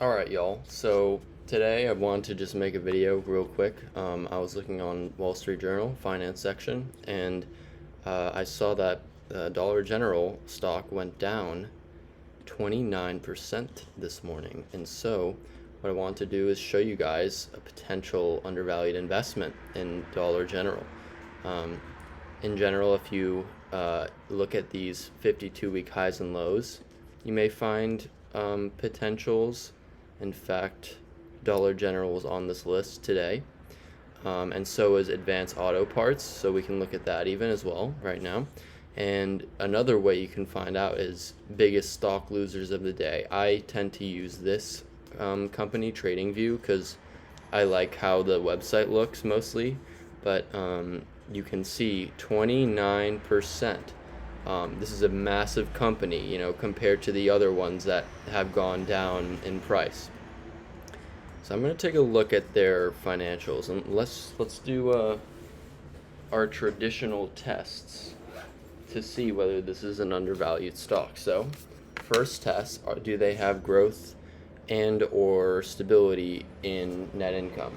Alright, y'all. So today I want to just make a video real quick. I was looking on Wall Street Journal, finance section, and I saw that Dollar General stock went down 29% this morning. And so what I want to do is show you guys a potential undervalued investment in Dollar General. In general, if you look at these 52-week highs and lows, you may find potentials. In fact, Dollar General was on this list today, and so is Advance Auto Parts, so we can look at that even as well right now. And another way you can find out is biggest stock losers of the day. I tend to use this company, TradingView, because I like how the website looks mostly, but you can see 29%. This is a massive company, compared to the other ones that have gone down in price. So I'm going to take a look at their financials, and let's do our traditional tests to see whether this is an undervalued stock. So, first test, do they have growth and or stability in net income?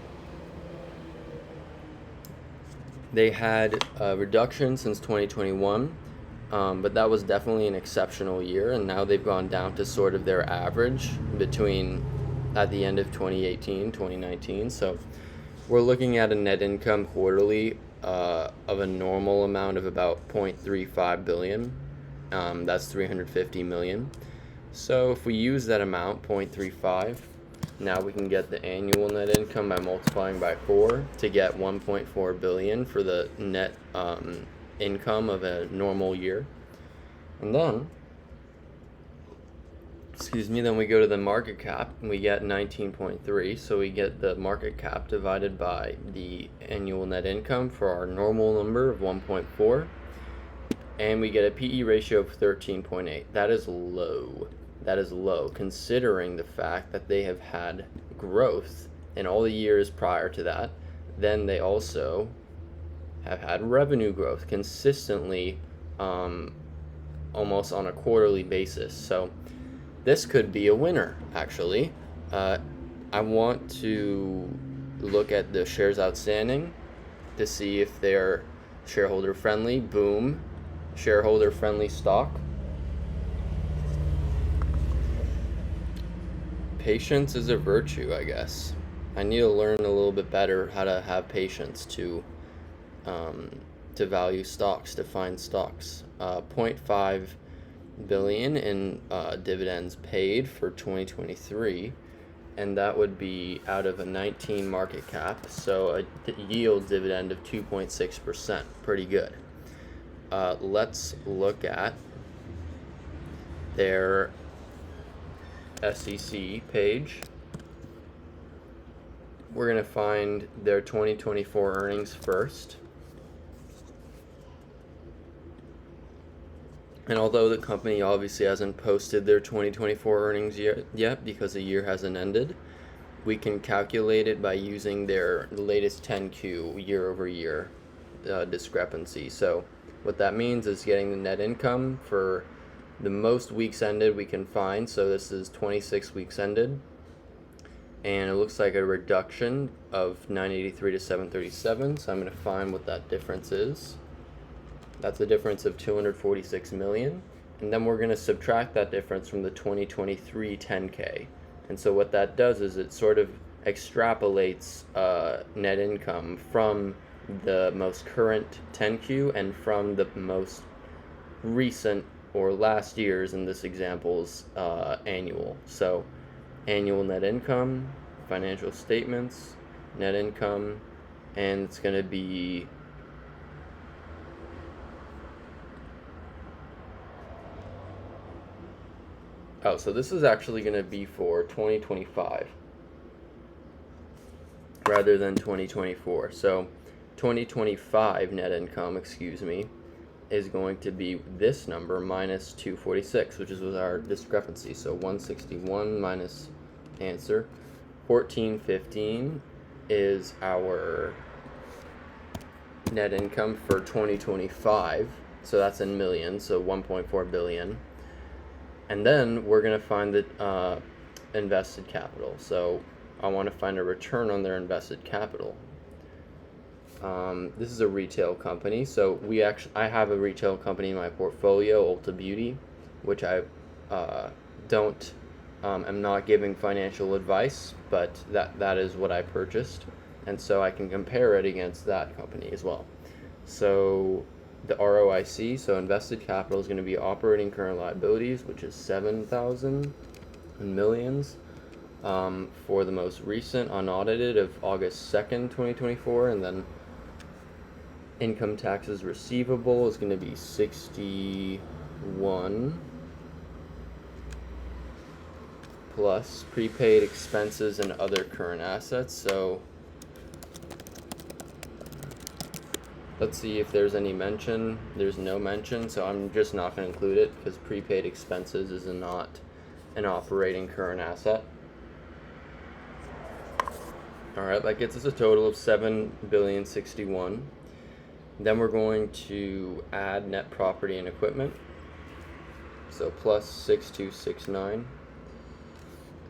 They had a reduction since 2021. But that was definitely an exceptional year, and now they've gone down to sort of their average between at the end of 2018, 2019. So we're looking at a net income quarterly of a normal amount of about 0.35 billion. That's 350 million. So if we use that amount, 0.35, now we can get the annual net income by multiplying by 4 to get 1.4 billion for the net income of a normal year. And then we go to the market cap and we get 19.3. So we get the market cap divided by the annual net income for our normal number of 1.4, and we get a PE ratio of 13.8. That is low considering the fact that they have had growth in all the years prior to that. Then they also have had revenue growth consistently, almost on a quarterly basis. So this could be a winner, actually. I want to look at the shares outstanding to see if they're shareholder friendly. Boom, shareholder friendly stock. Patience is a virtue, I guess. I need to learn a little bit better how to have patience to value stocks, to find stocks. 0.5 billion in dividends paid for 2023, and that would be out of a 19 market cap, so a yield dividend of 2.6%. Pretty good. Let's look at their SEC page. We're going to find their 2024 earnings first. And although the company obviously hasn't posted their 2024 earnings yet because the year hasn't ended, we can calculate it by using their latest 10Q year-over-year discrepancy. So what that means is getting the net income for the most weeks ended we can find. So this is 26 weeks ended, and it looks like a reduction of 983 to 737. So I'm going to find what that difference is. That's a difference of 246 million. And then we're going to subtract that difference from the 2023 10K. And so what that does is it sort of extrapolates net income from the most current 10Q and from the most recent or last year's, in this example's, annual. So annual net income, financial statements, net income, and it's going to be so this is actually going to be for 2025 rather than 2024. So 2025 net income, is going to be this number minus 246, which is our discrepancy. So 161 minus answer 1415 is our net income for 2025. So that's in millions, so 1.4 billion. And then we're going to find that invested capital. So I want to find a return on their invested capital. This is a retail company, so I have a retail company in my portfolio, Ulta Beauty, which I don't am not giving financial advice, but that is what I purchased, and so I can compare it against that company as well. So the ROIC, so invested capital, is going to be operating current liabilities, which is 7,000 in millions. For the most recent unaudited of August 2nd, 2024, and then income taxes receivable is going to be 61 plus prepaid expenses and other current assets. So let's see if there's any mention. There's no mention, so I'm just not going to include it because prepaid expenses is not an operating current asset. All right, that gets us a total of 7,061,000,000. Then we're going to add net property and equipment, so plus 6269.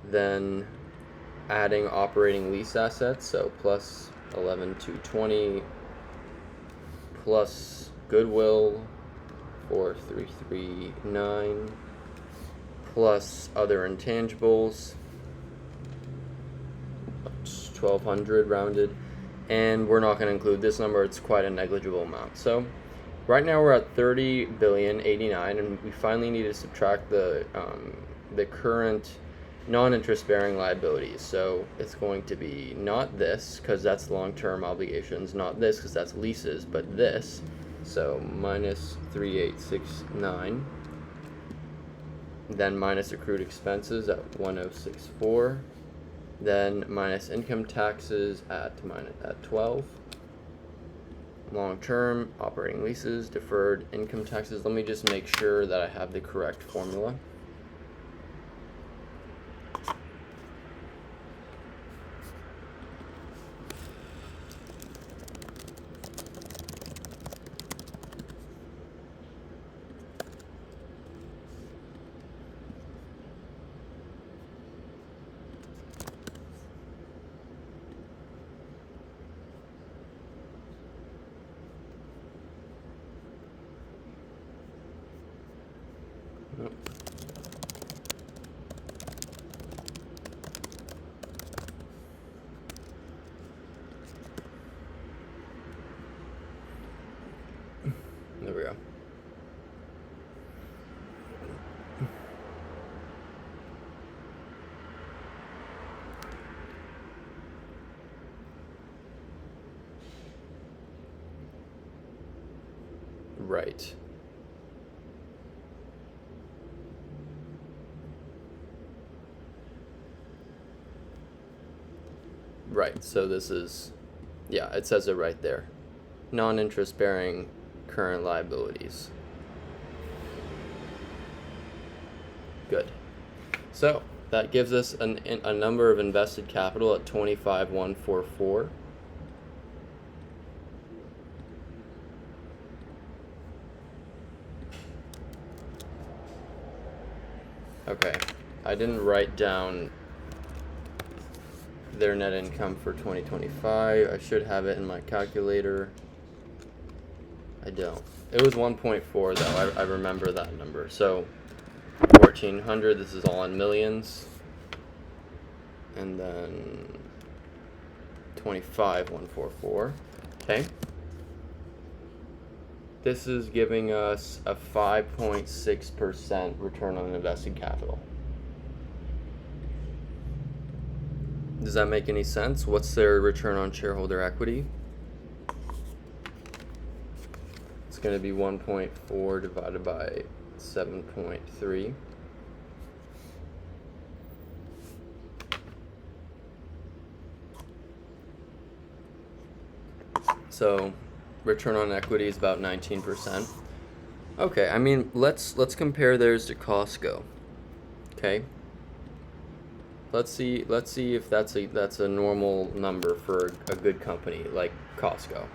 Then adding operating lease assets, so plus 11,220, plus goodwill 4,339, plus other intangibles 1,200 rounded. And we're not going to include this number, it's quite a negligible amount. So right now we're at 30,089,000,000, and we finally need to subtract the current non-interest bearing liabilities. So it's going to be not this, because that's long-term obligations, not this because that's leases, but this. So minus 3,869, then minus accrued expenses at 1,064. Then minus income taxes at 12. Long-term operating leases, deferred income taxes. Let me just make sure that I have the correct formula. Nope. There we go. Right. Right, so this is, yeah, it says it right there. Non-interest bearing current liabilities. Good. So that gives us a number of invested capital at 25,144. Okay, I didn't write down their net income for 2025. I should have it in my calculator. I don't. It was 1.4 though. I remember that number. So 1,400. This is all in millions. And then 25,144. Okay. This is giving us a 5.6% return on invested capital. Does that make any sense? What's their return on shareholder equity? It's going to be 1.4 divided by 7.3. So return on equity is about 19%. Okay, I mean, let's compare theirs to Costco. Okay. Let's see if that's a normal number for a good company like Costco.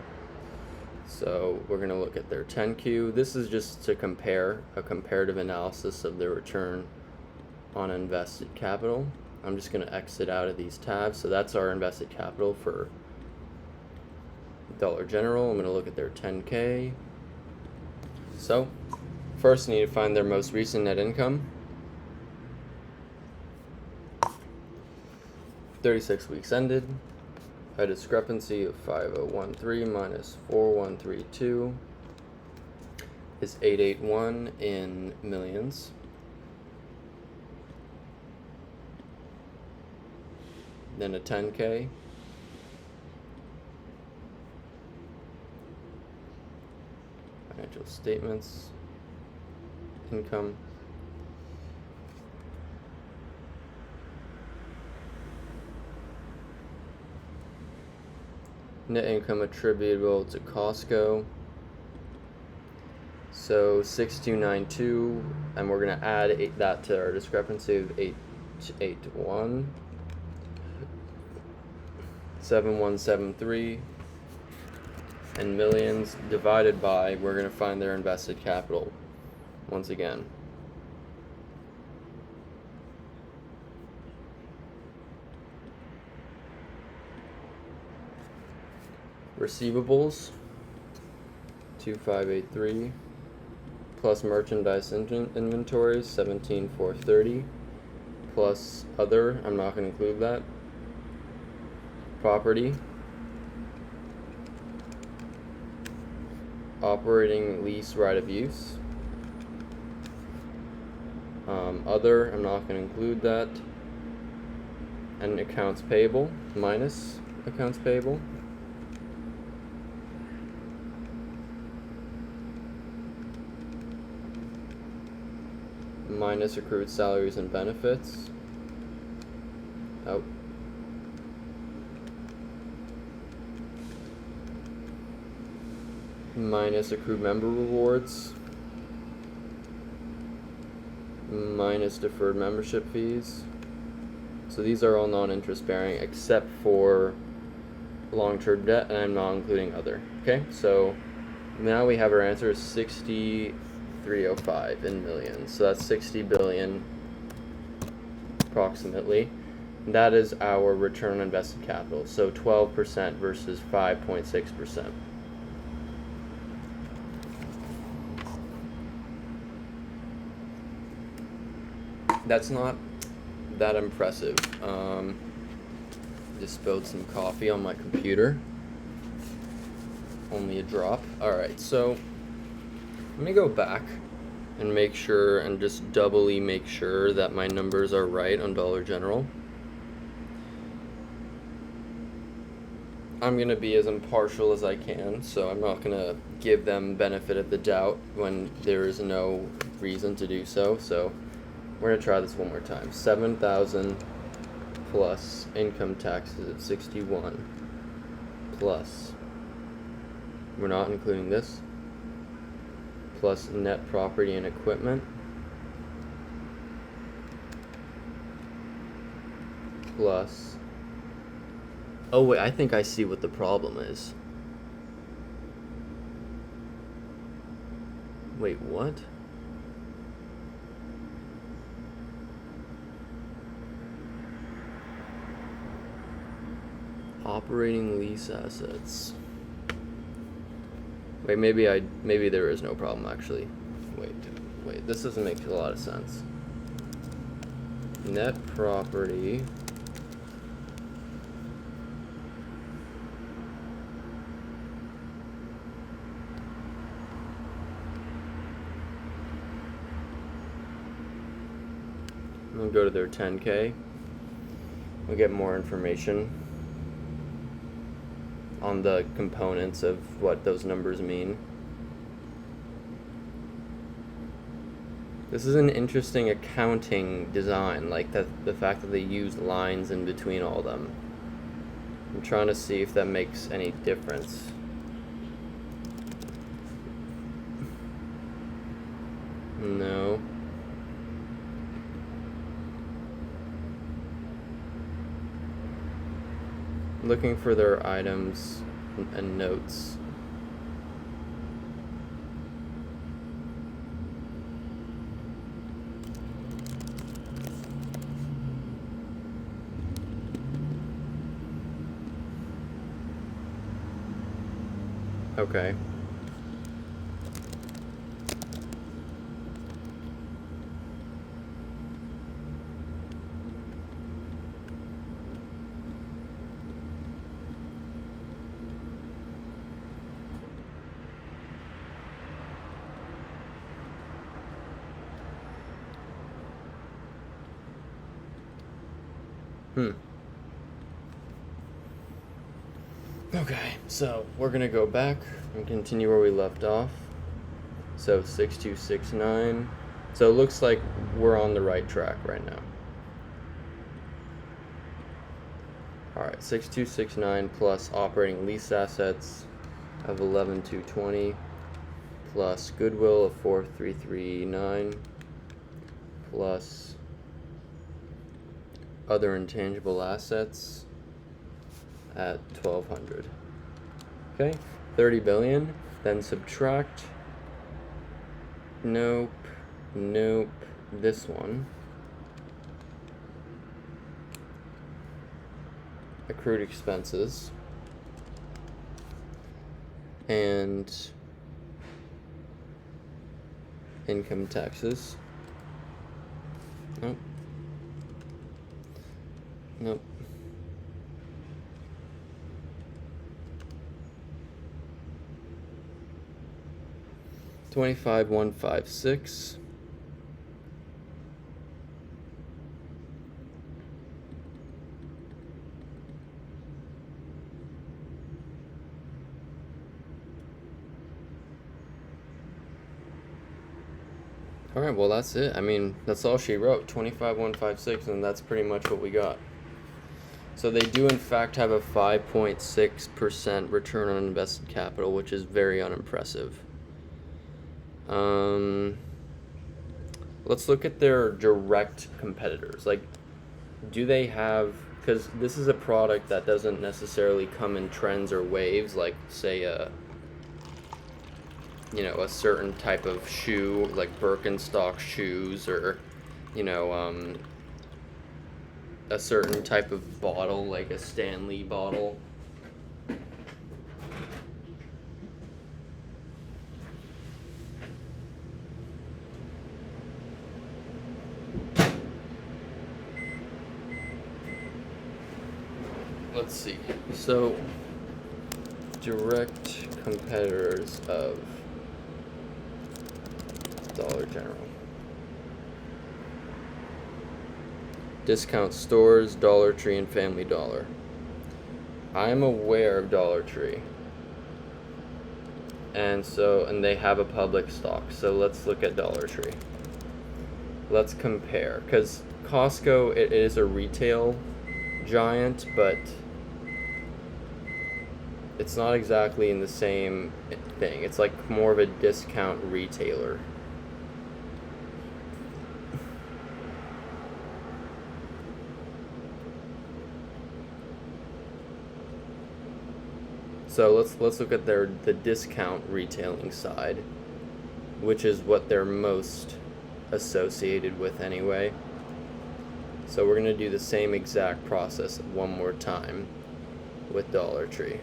So we're going to look at their 10Q. This is just to compare, a comparative analysis of their return on invested capital. I'm just going to exit out of these tabs. So that's our invested capital for Dollar General. I'm going to look at their 10K. So first I need to find their most recent net income. 36 weeks ended. A discrepancy of 5013 minus 4132 is 881 in millions. Then a 10K. Financial statements. Income. Net income attributable to Costco. So 6292, and we're going to add that to our discrepancy of 881. 7173 and millions divided by, we're going to find their invested capital once again. Receivables 2583 plus merchandise inventories 17430 plus other, I'm not going to include that. Property, operating lease right of use, other, I'm not going to include that, and accounts payable minus accounts payable. Minus accrued salaries and benefits. Oh. Minus accrued member rewards. Minus deferred membership fees. So these are all non-interest bearing except for long-term debt, and I'm not including other. Okay, so now we have our answer is 6305 in millions. So that's 60 billion approximately. That is our return on invested capital. So 12% versus 5.6%. That's not that impressive. Just spilled some coffee on my computer. Only a drop. Alright, so let me go back and make sure, and just doubly make sure that my numbers are right on Dollar General. I'm going to be as impartial as I can, so I'm not going to give them benefit of the doubt when there is no reason to do so. So we're going to try this one more time. 7,000 plus income taxes at 61 plus, we're not including this, plus net property and equipment plus, oh wait, I think I see what the problem is. Wait, what? Operating lease assets. Wait, maybe there is no problem actually. Wait, this doesn't make a lot of sense. Net property we'll go to their 10K. We'll get more information on the components of what those numbers mean. This is an interesting accounting design, like the fact that they use lines in between all of them. I'm trying to see if that makes any difference. No. Looking for their items and notes. Okay. Okay, so we're gonna go back and continue where we left off. So 6269. So it looks like we're on the right track right now. Alright, 6269 plus operating lease assets of 11,220 plus goodwill of 4,339 plus other intangible assets at 1,200. Okay, 30 billion, then subtract, nope, this one, accrued expenses, and income taxes, nope. 25,156. All right, well, that's it. I mean, that's all she wrote, 25,156, and that's pretty much what we got. So they do, in fact, have a 5.6% return on invested capital, which is very unimpressive. Let's look at their direct competitors. Like, do they have, because this is a product that doesn't necessarily come in trends or waves, like, say, a certain type of shoe, like Birkenstock shoes, or, a certain type of bottle, like a Stanley bottle. Let's see. So, direct competitors of Dollar General. Discount stores, Dollar Tree, and Family Dollar. I am aware of Dollar Tree. And they have a public stock. So let's look at Dollar Tree. Let's compare. Because Costco, it is a retail giant, but it's not exactly in the same thing. It's like more of a discount retailer. So let's look at the discount retailing side, which is what they're most associated with anyway. So we're going to do the same exact process one more time with Dollar Tree.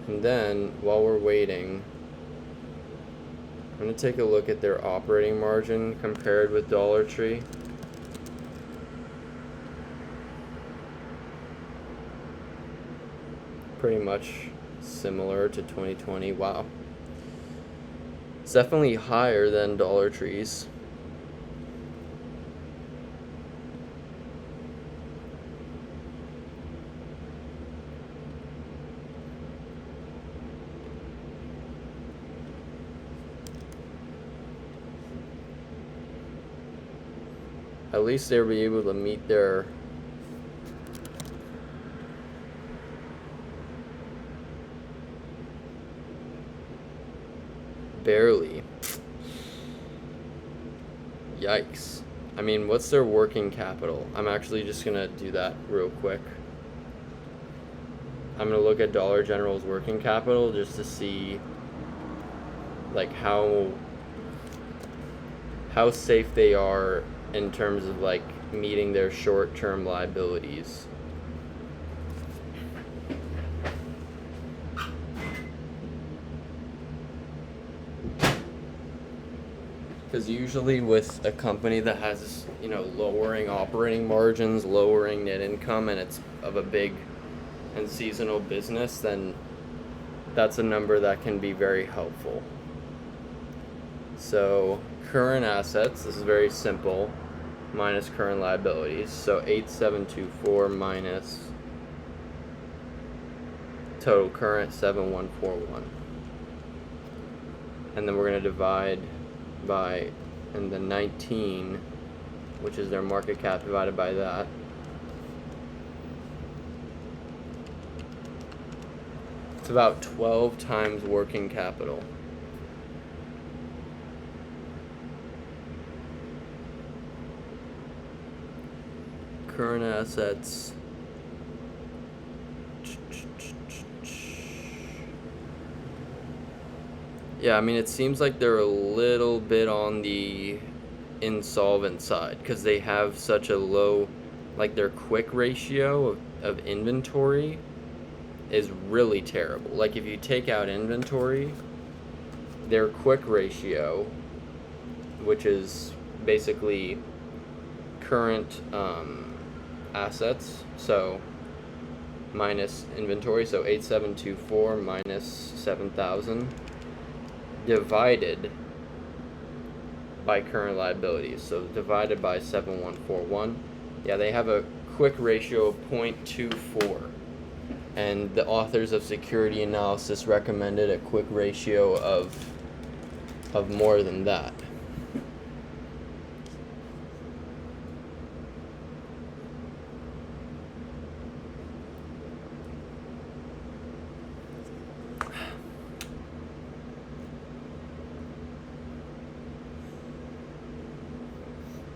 And then, while we're waiting, I'm going to take a look at their operating margin compared with Dollar Tree. Pretty much similar to 2020. Wow. It's definitely higher than Dollar Tree's. At least they'll be able to meet their barely. Yikes. I mean, what's their working capital? I'm actually just gonna do that real quick. I'm gonna look at Dollar General's working capital just to see like how safe they are in terms of like meeting their short-term liabilities. Because usually with a company that has, lowering operating margins, lowering net income, and it's of a big and seasonal business, then that's a number that can be very helpful. So current assets, this is very simple, minus current liabilities. So 8724 minus total current 7141. And then we're going to divide by, and the 19, which is their market cap, divided by that. It's about 12 times working capital. Current assets. Yeah, I mean, it seems like they're a little bit on the insolvent side because they have such a low, like their quick ratio of inventory is really terrible. Like if you take out inventory, their quick ratio, which is basically current assets, so minus inventory, so 8724 minus 7000 divided by current liabilities, so divided by 7141. Yeah, they have a quick ratio of 0.24, and the authors of Security Analysis recommended a quick ratio of more than that.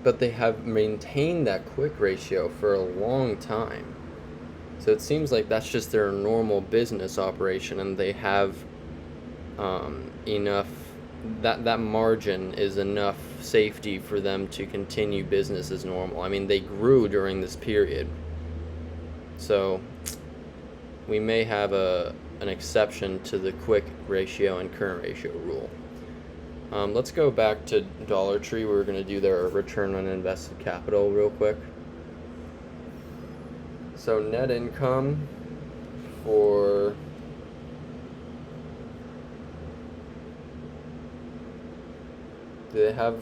But they have maintained that quick ratio for a long time. So it seems like that's just their normal business operation, and they have enough, that margin is enough safety for them to continue business as normal. I mean, they grew during this period. So we may have an exception to the quick ratio and current ratio rule. Let's go back to Dollar Tree. We're going to do their return on invested capital real quick. So net income for do they have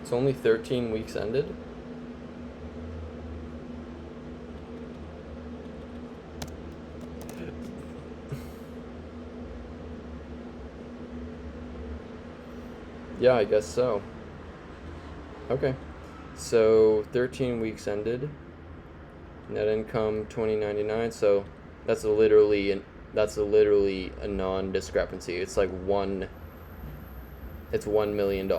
it's only 13 weeks ended? Yeah, I guess so. Okay. So 13 weeks ended. Net income 2099. So that's literally a non-discrepancy. It's like $1 million.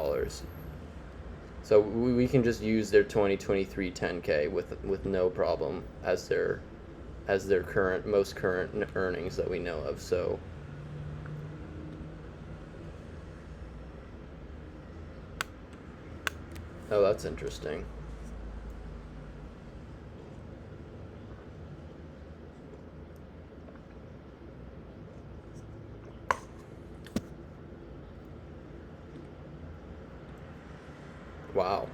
So we can just use their 2023 10K with no problem as their most current earnings that we know of. So oh, that's interesting. Wow.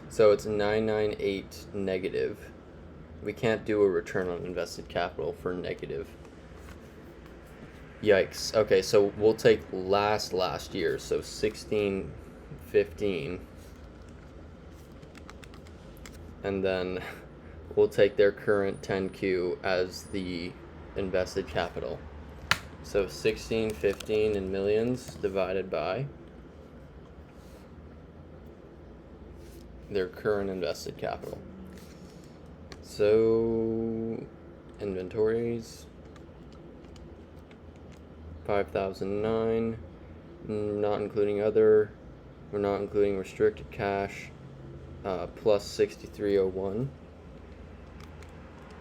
So it's 998 negative. We can't do a return on invested capital for negative. Yikes. Okay, so we'll take last year, so 1615. And then we'll take their current 10Q as the invested capital. So 1615 in millions divided by their current invested capital. So inventories 5009, not including other, we're not including restricted cash, plus 6301,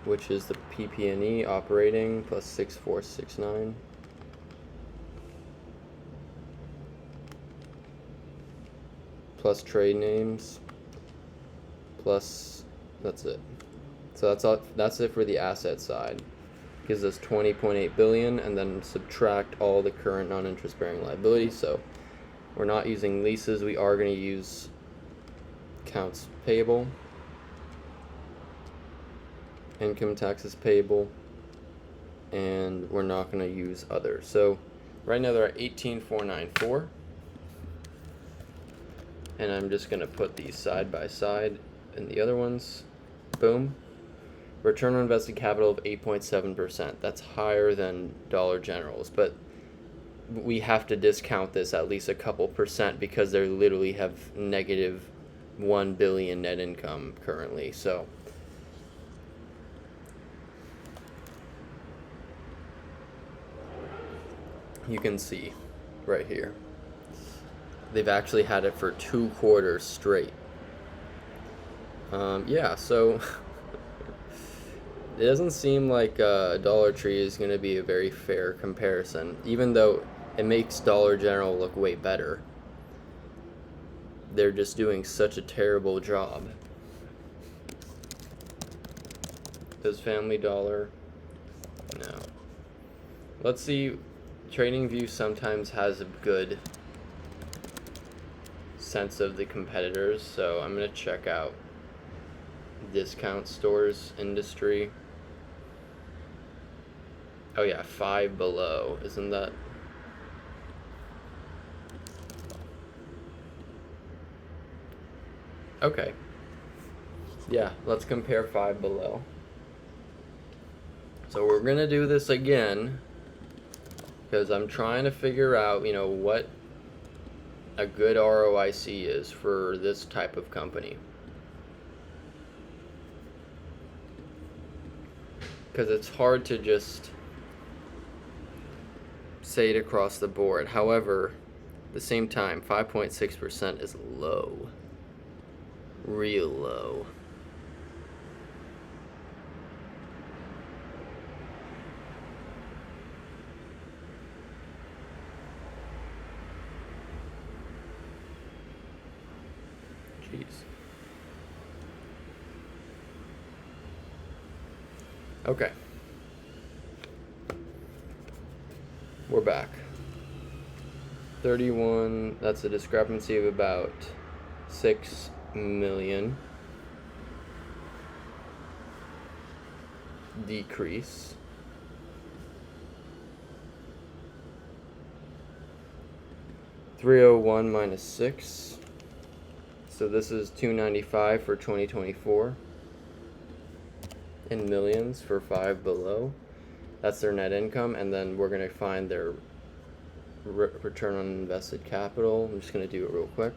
which is the PP&E operating, plus 6469. Plus trade names, plus that's it. So that's all. That's it for the asset side. gives us 20.8 billion, and then subtract all the current non-interest bearing liabilities. So we're not using leases, we are going to use accounts payable, income taxes payable, and we're not going to use other. So right now they're at 18,494, and I'm just going to put these side by side and the other ones. Boom. Return on invested capital of 8.7%. That's higher than Dollar General's, but we have to discount this at least a couple percent because they literally have negative 1 billion net income currently. So you can see right here, they've actually had it for 2 quarters straight. Yeah, so it doesn't seem like Dollar Tree is going to be a very fair comparison, even though it makes Dollar General look way better. They're just doing such a terrible job. Does Family Dollar? No. Let's see. TradingView sometimes has a good sense of the competitors, so I'm going to check out discount stores industry. Oh yeah, Five Below, isn't that? Okay. Yeah, let's compare Five Below. So we're gonna do this again because I'm trying to figure out, what a good ROIC is for this type of company. Because it's hard to just say it across the board. However, at the same time, 5.6% is low. Real low. Jeez. Okay. We're back. 31, that's a discrepancy of about 6 million. Decrease. $301 minus 6. So this is 295 for 2024. In millions for Five Below. That's their net income, and then we're going to find their return on invested capital. I'm just going to do it real quick.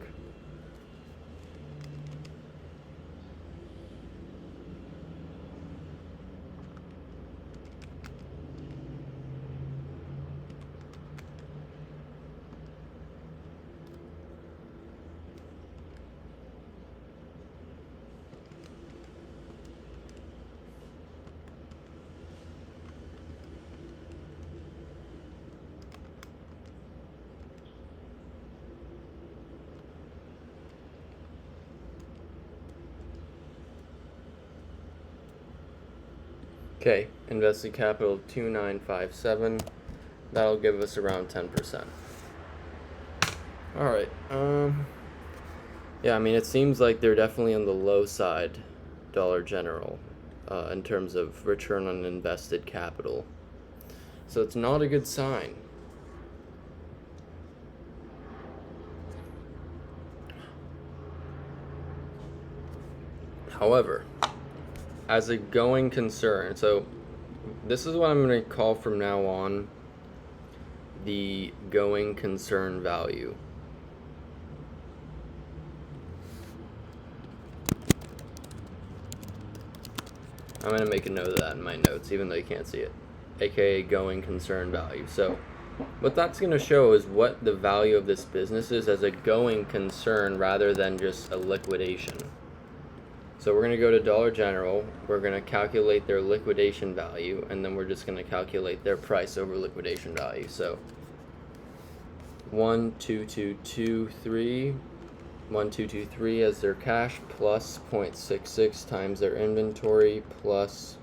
Okay, invested capital 2957. That'll give us around 10%. All right. Yeah, I mean, it seems like they're definitely on the low side, Dollar General, in terms of return on invested capital. So it's not a good sign. However, as a going concern, so this is what I'm going to call from now on the going concern value. I'm going to make a note of that in my notes, even though you can't see it, aka going concern value. So what that's going to show is what the value of this business is as a going concern rather than just a liquidation. So we're going to go to Dollar General, we're going to calculate their liquidation value, and then we're just going to calculate their price over liquidation value. So 1223 as their cash plus 0.66 times their inventory plus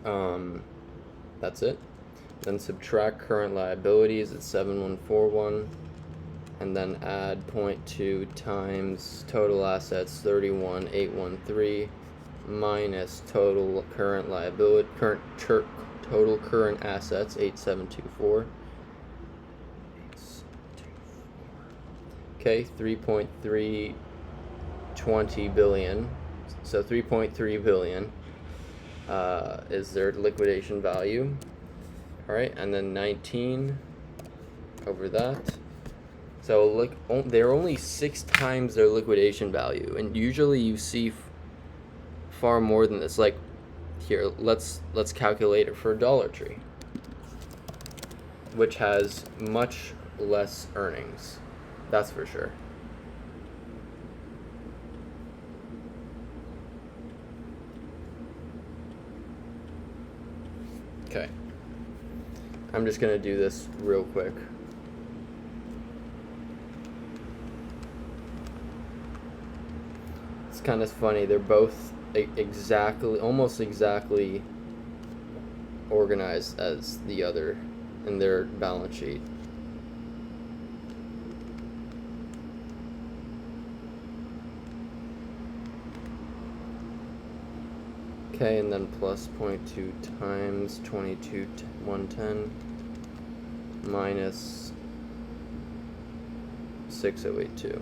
That's it. Then subtract current liabilities at 7141, and then add 0.2 times total assets 31813 minus total current liability total current assets 8724. Okay, 3.320 billion. So 3.3 billion is their liquidation value. All right, and then 19 over that. So they're only 6 times their liquidation value, and usually you see far more than this. Like here, let's calculate it for Dollar Tree, which has much less earnings. That's for sure. Okay. I'm just gonna do this real quick. It's kind of funny. They're both almost exactly organized as the other in their balance sheet. Okay, and then plus 0.2 times 22,110 minus 6082.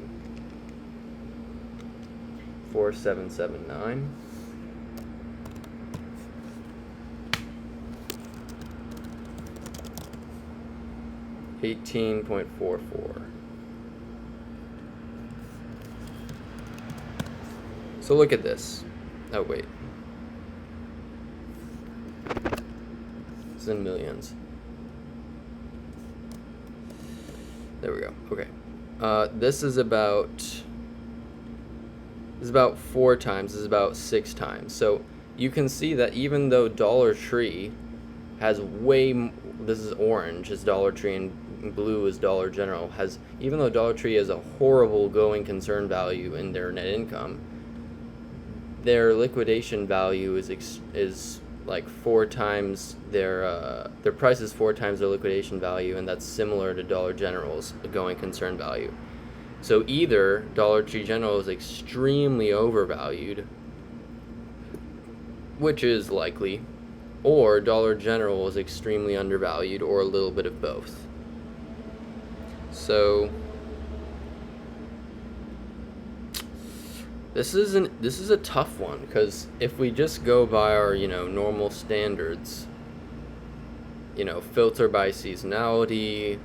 4779. $18.44. So look at this. Oh wait. It's in millions. There we go. Okay. This is about 4 times. This is about 6 times. So you can see that even though Dollar Tree has this is orange is Dollar Tree and blue is Dollar General, even though Dollar Tree has a horrible going concern value in their net income, their liquidation value is like 4 times their price is 4 times their liquidation value, and that's similar to Dollar General's going concern value. So either Dollar Tree General is extremely overvalued, which is likely, or Dollar General is extremely undervalued, or a little bit of both. So this is a tough one, because if we just go by our normal standards, filter by seasonality,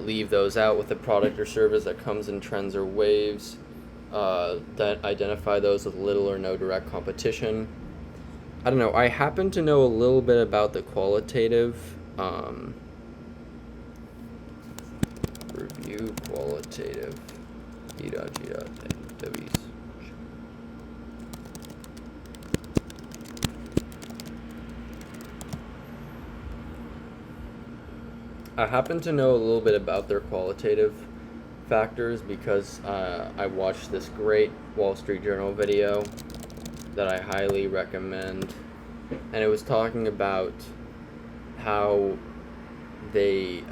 leave those out with a product or service that comes in trends or waves, that identify those with little or no direct competition. I don't know. I happen to know a little bit about the qualitative. Review qualitative. E.G.W's. I happen to know a little bit about their qualitative factors because I watched this great Wall Street Journal video that I highly recommend, and it was talking about how they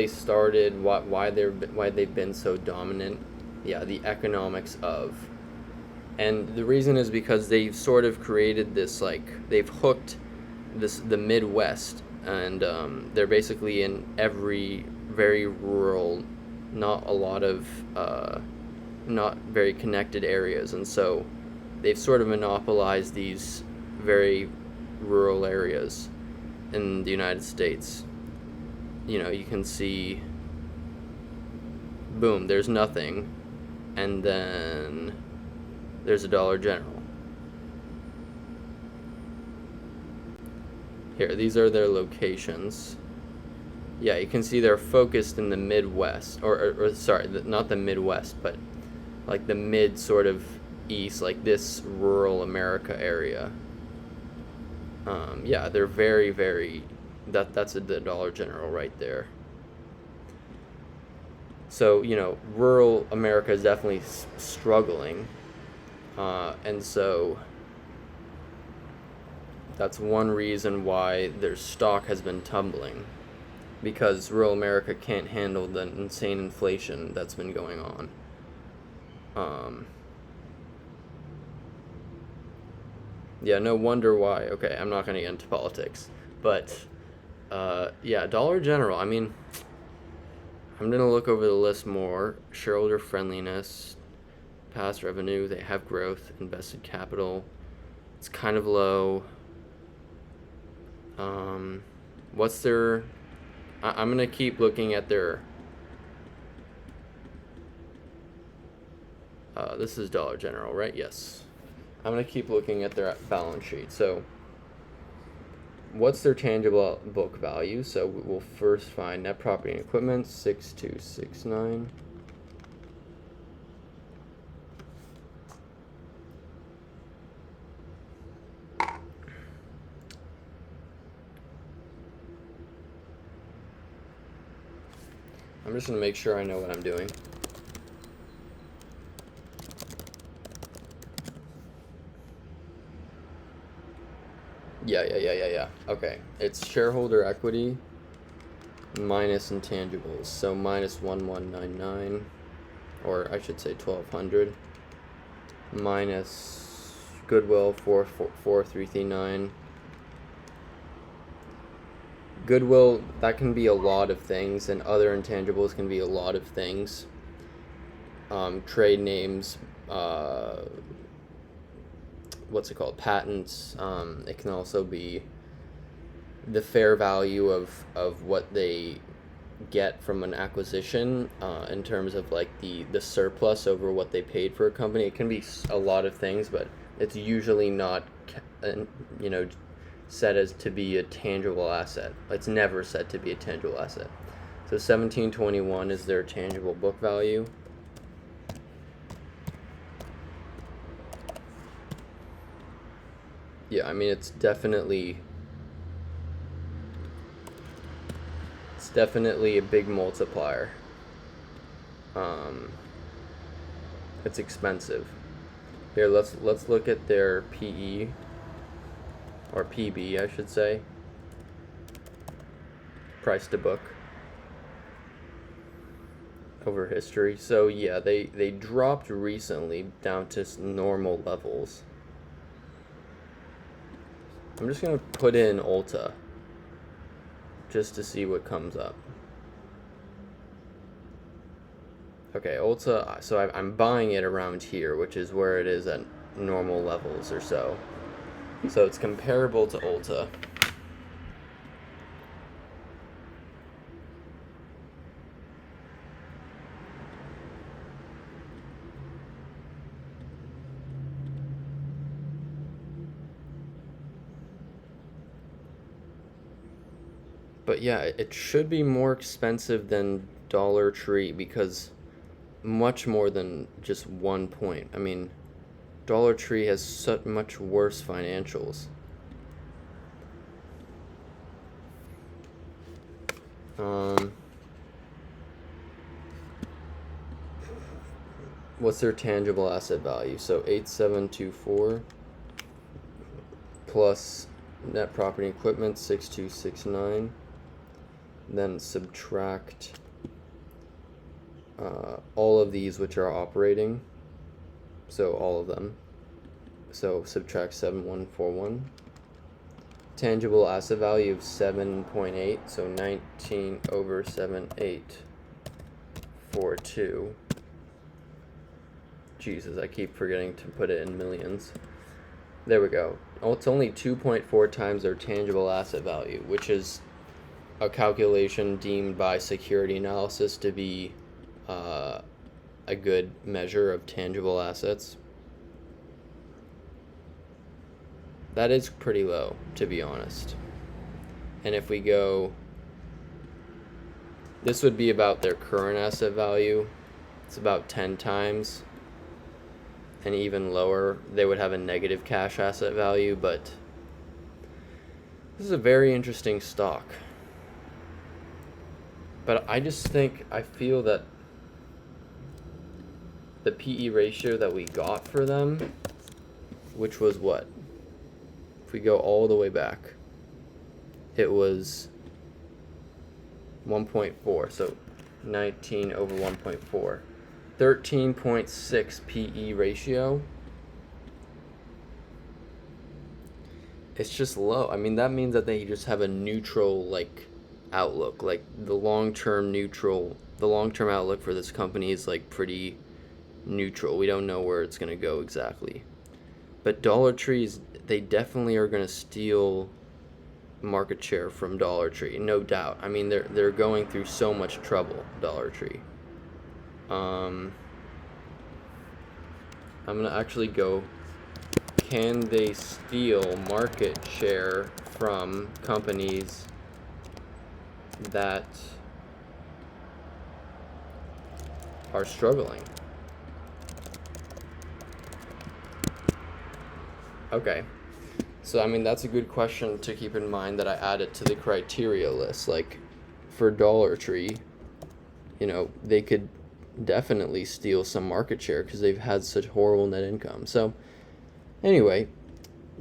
started, why they've been so dominant, the economics of, and the reason is because they've sort of created this, they've hooked the Midwest, and they're basically in every very rural, not a lot of not very connected areas, and so they've sort of monopolized these very rural areas in the United States. You can see, boom, there's nothing, and then there's a Dollar General. Here, these are their locations. Yeah, you can see they're focused in the Midwest, or sorry, not the Midwest, but like the mid sort of east, like this rural America area. They're very, very, that's the Dollar General right there. So, rural America is definitely struggling, and so That's one reason why their stock has been tumbling, because rural America can't handle the insane inflation that's been going on. Yeah, no wonder why. Okay, I'm not going to get into politics. But, yeah, Dollar General, I mean, I'm going to look over the list more. Shareholder friendliness, past revenue, they have growth, invested capital. It's kind of low. What's their... I'm going to keep looking at their... this is Dollar General, right? Yes. I'm going to keep looking at their balance sheet. So, what's their tangible book value? So, we'll first find net property and equipment, 6269. I'm just going to make sure I know what I'm doing. Yeah. Okay. It's shareholder equity minus intangibles. So minus 1199, or I should say 1200, minus goodwill 4339. Goodwill, that can be a lot of things, and other intangibles can be a lot of things. Trade names, what's it called? Patents. It can also be the fair value of what they get from an acquisition, in terms of like the surplus over what they paid for a company. It can be a lot of things, but it's usually not, set as to be a tangible asset. It's never said to be a tangible asset. So 1721 is their tangible book value. Yeah, I mean, it's definitely a big multiplier. It's expensive. Here, let's look at their PE, or PB, I should say. Price to book over history. So yeah, they dropped recently down to normal levels. I'm just gonna put in Ulta just to see what comes up. Okay, Ulta, so I'm buying it around here, which is where it is at normal levels or so. So it's comparable to Ulta. But yeah, it should be more expensive than Dollar Tree, because much more than just 1 point. I mean, Dollar Tree has such much worse financials. What's their tangible asset value? So 8724 plus net property and equipment 6269. Then subtract all of these which are operating, so all of them. So subtract 7141. Tangible asset value of 7.8, so 19 over 7842. Jesus, I keep forgetting to put it in millions. There we go. Oh, it's only 2.4 times their tangible asset value, which is a calculation deemed by security analysis to be a good measure of tangible assets. That is pretty low, to be honest. And if we go, this would be about their current asset value. It's about 10 times. And even lower, they would have a negative cash asset value, but this is a very interesting stock. But I feel that the PE ratio that we got for them, which was what? if we go all the way back, it was 1.4, so 19 over 1.4. 13.6 PE ratio. It's just low. I mean, that means that they just have a neutral, like, outlook. Like, the long-term outlook for this company is, like, pretty neutral. We don't know where it's going to go exactly. But Dollar Tree's, they definitely are going to steal market share from Dollar Tree, no doubt. I mean, they're going through so much trouble, Dollar Tree. I'm going to actually go, can they steal market share from companies that are struggling? Okay. So, I mean, that's a good question to keep in mind that I added to the criteria list. Like, for Dollar Tree, they could definitely steal some market share because they've had such horrible net income. So, anyway,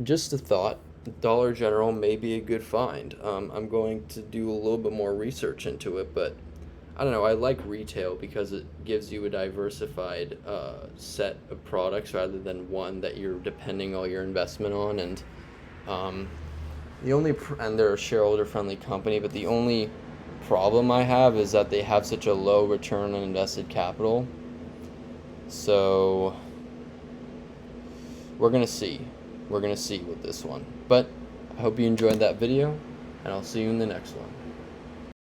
just a thought. Dollar General may be a good find. I'm going to do a little bit more research into it, but I don't know. I like retail because it gives you a diversified set of products rather than one that you're depending all your investment on. And they're a shareholder-friendly company, but the only problem I have is that they have such a low return on invested capital. So we're gonna see. We're gonna see with this one. But I hope you enjoyed that video, and I'll see you in the next one.